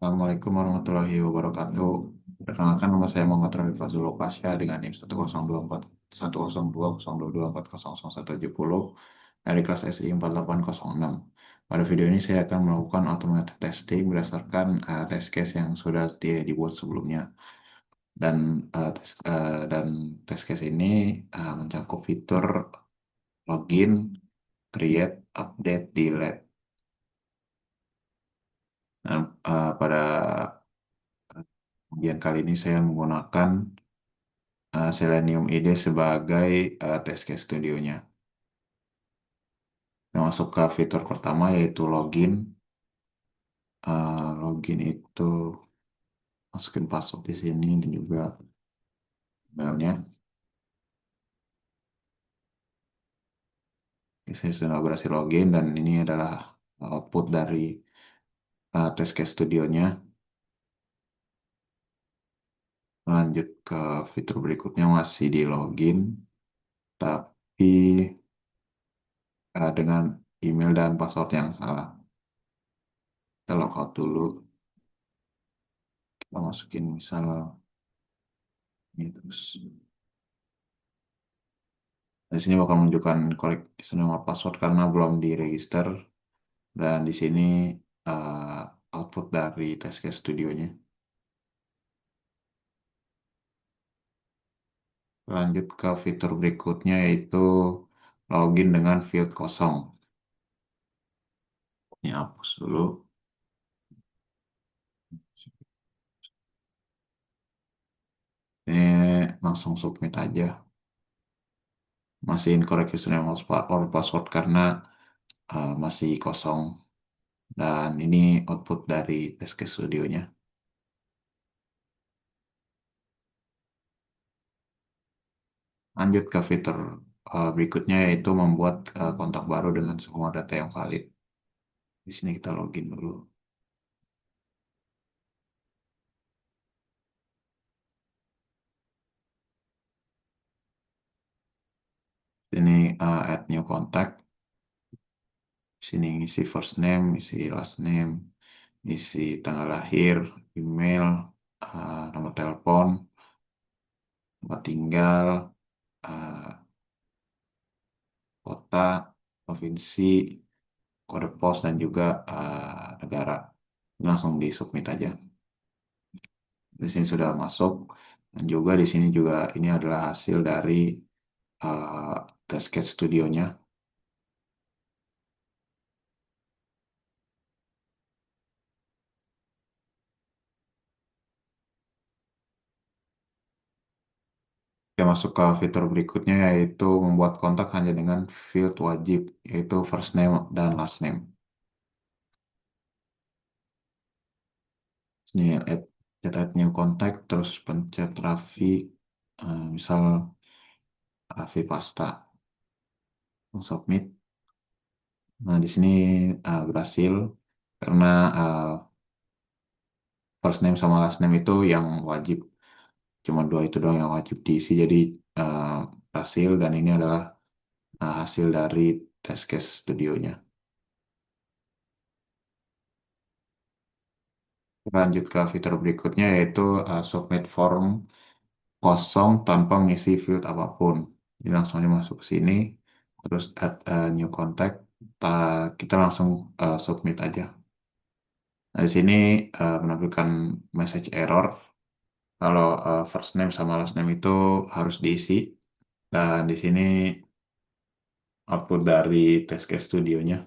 Assalamualaikum warahmatullahi wabarakatuh. Perkenalkan nama saya Muhammad Rafi Fazlul Pasha dengan NIM 10241224070 dari kelas SI 4806. Pada video ini saya akan melakukan automated testing berdasarkan test case yang sudah dibuat sebelumnya. Dan test case ini mencakup fitur login, create, update, delete. Nah, pada bagian kali ini saya menggunakan Selenium IDE sebagai test case studionya. Kita masuk ke fitur pertama yaitu login. Login itu masukin password di sini dan juga emailnya. Saya sudah berhasil login dan ini adalah output dari test case studionya. Lanjut ke fitur berikutnya masih di login, tapi dengan email dan password yang salah. Kita logout dulu. Kita masukin misal ini terus. Di sini bakal menunjukkan correct username sama password karena belum diregister dan di sini uh, output dari test case studionya. Lanjut ke fitur berikutnya yaitu login dengan field kosong. Ini hapus dulu. Ini langsung submit aja. Masih incorrect username or password karena masih kosong. Dan ini output dari test case studionya. Lanjut ke fitur berikutnya yaitu membuat kontak baru dengan semua data yang valid. Di sini kita login dulu. Ini add new contact. Sini isi first name, isi last name, isi tanggal lahir, email, nomor telepon, tempat tinggal, uh, kota, provinsi, kode pos dan juga negara. Ini langsung di submit aja. Di sini sudah masuk dan juga di sini juga ini adalah hasil dari uh, test case studionya. Kita masuk ke fitur berikutnya yaitu membuat kontak hanya dengan field wajib yaitu first name dan last name. Ini add new contact terus pencet Raffi misal Raffi Pasta submit. Nah di sini berhasil karena first name sama last name itu yang wajib. Cuma dua itu doang yang wajib diisi, jadi uh, berhasil dan ini adalah hasil dari test case studionya. Lanjut ke fitur berikutnya yaitu submit form kosong tanpa mengisi field apapun. Jadi langsung aja masuk ke sini, terus add a new contact, kita langsung submit aja. Nah, di sini menampilkan message error kalau first name sama last name itu harus diisi. Dan di sini output dari test case studionya.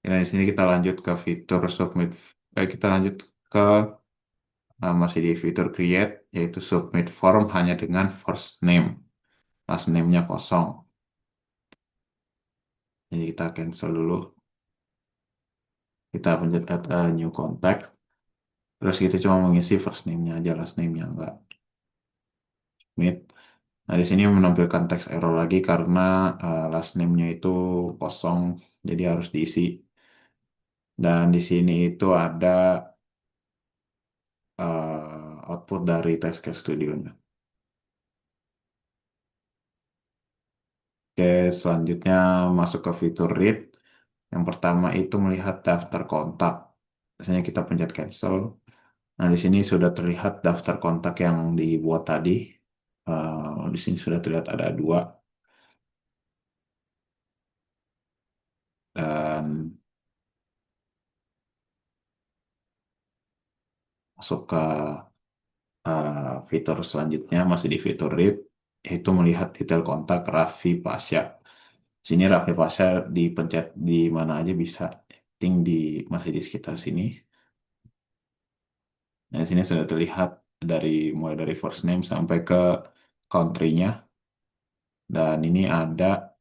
Nah, di sini kita lanjut ke fitur submit. Kita lanjut ke masih di fitur create, yaitu submit form hanya dengan first name. Last name-nya kosong. Jadi kita cancel dulu. Kita pencet add a new contact. Terus kita cuma mengisi first name-nya aja, last name-nya enggak. Submit. Nah, di sini menampilkan teks error lagi karena last name-nya itu kosong, jadi harus diisi. Dan di sini itu ada output dari test case studionya. Oke, selanjutnya masuk ke fitur read. Yang pertama itu melihat daftar kontak. Misalnya kita pencet cancel. Nah, di sini sudah terlihat daftar kontak yang dibuat tadi. Di sini sudah terlihat ada dua. Dan masuk ke fitur selanjutnya, masih di fitur read, yaitu melihat detail kontak Raffi Pasha. Sini Raffi Pasha dipencet di mana aja bisa. Ting di masih di sekitar sini. Nah, di sini sudah terlihat mulai dari first name sampai ke country-nya. Dan ini ada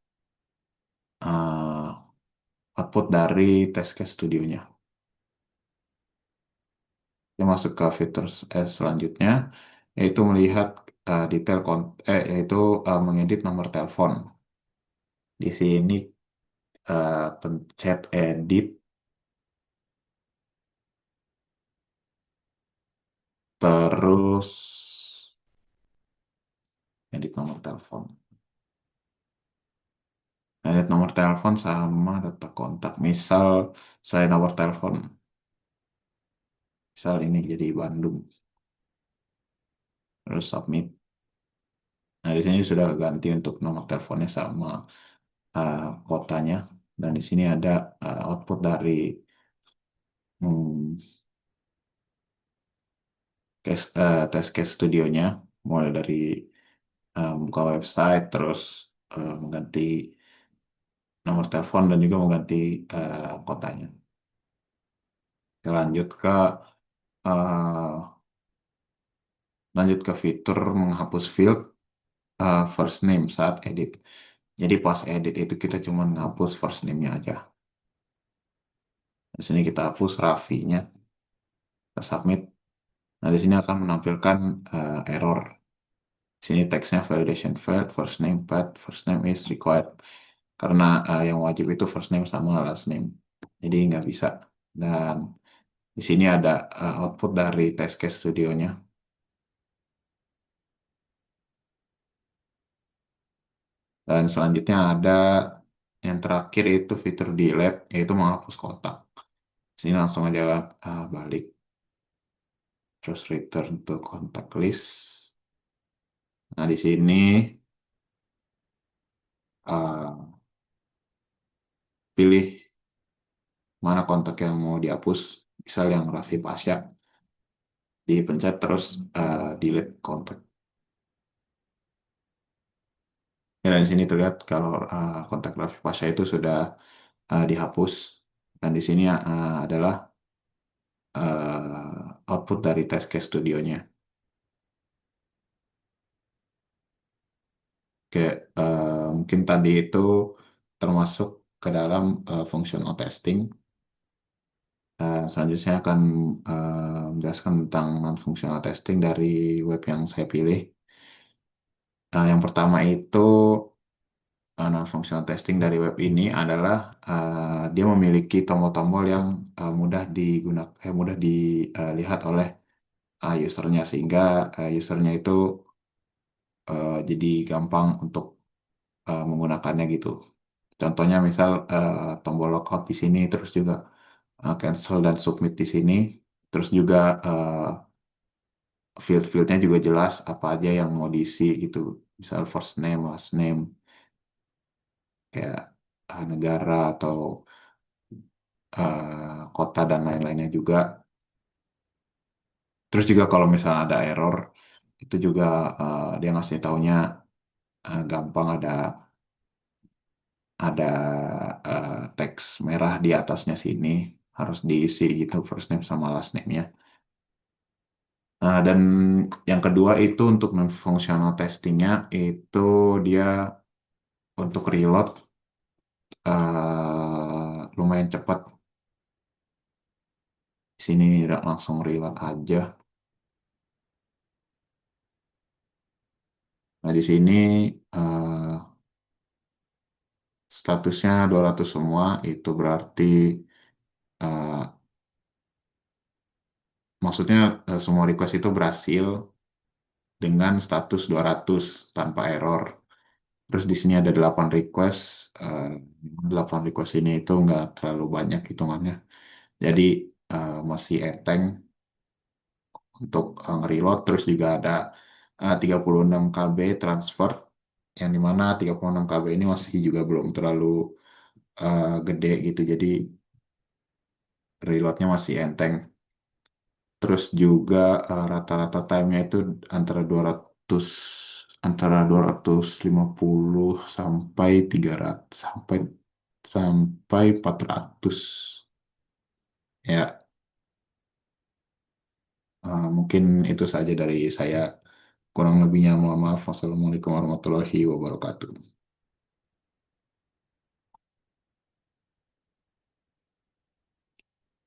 uh, output dari test case studionya. Kita masuk ke fitur selanjutnya, yaitu melihat yaitu mengedit nomor telepon. Di sini pencet edit, terus edit nomor telepon. Edit nomor telepon sama data kontak. Misal saya nomor telepon, misal ini jadi Bandung, terus submit. Nah, di sini sudah ganti untuk nomor teleponnya sama uh, kotanya. Dan di sini ada output dari hmm, test case studionya, mulai dari buka website, terus mengganti nomor telepon dan juga mengganti kotanya. Oke, uh, lanjut ke fitur menghapus field first name saat edit. Jadi pas edit itu kita cuma menghapus first name-nya aja. Di sini kita hapus Raffi-nya, kita submit. Nah, di sini akan menampilkan error. Di sini teksnya validation failed, first name is required. Karena yang wajib itu first name sama last name. Jadi nggak bisa. Dan di sini ada output dari test case studionya. Dan selanjutnya ada yang terakhir itu fitur delete, yaitu menghapus kotak. Sini langsung aja balik. Terus return to contact list. Nah, di sini uh, pilih mana kontak yang mau dihapus. Misal yang Raffi Pasha, dipencet terus delete kontak. Ya, dan di sini terlihat kalau kontak Raffi Pasha itu sudah dihapus. Dan di sini adalah output dari test case studionya. Oke, mungkin tadi itu termasuk ke dalam functional testing. Selanjutnya saya akan menjelaskan tentang non-functional testing dari web yang saya pilih. Yang pertama itu non-functional testing dari web ini adalah dia memiliki tombol-tombol yang mudah mudah dilihat oleh usernya sehingga usernya itu jadi gampang untuk menggunakannya gitu. Contohnya misal tombol logout di sini, terus juga cancel dan submit di sini, terus juga field-fieldnya juga jelas apa aja yang mau diisi gitu. Misal first name, last name, kayak negara atau kota dan lain-lainnya juga. Terus juga kalau misalnya ada error, itu juga dia ngasih taunya gampang ada teks merah di atasnya sini harus diisi gitu first name sama last name-nya. Dan yang kedua itu untuk non-functional testingnya itu dia untuk reload lumayan cepat. Di sini langsung reload aja. Nah, di sini eh, statusnya 200 semua, itu berarti eh, maksudnya semua request itu berhasil dengan status 200 tanpa error. Terus di sini ada 8 request. eh, 8 request ini itu nggak terlalu banyak hitungannya. Jadi masih enteng untuk nge-reload. Terus juga ada 36 KB transfer, yang dimana 36 KB ini masih juga belum terlalu gede gitu. Jadi reloadnya masih enteng. Terus juga rata-rata time-nya itu antara 200, antara 250 sampai 300 sampai sampai 400. Ya, mungkin itu saja dari saya. Kurang lebihnya mohon maaf. Wassalamualaikum warahmatullahi wabarakatuh.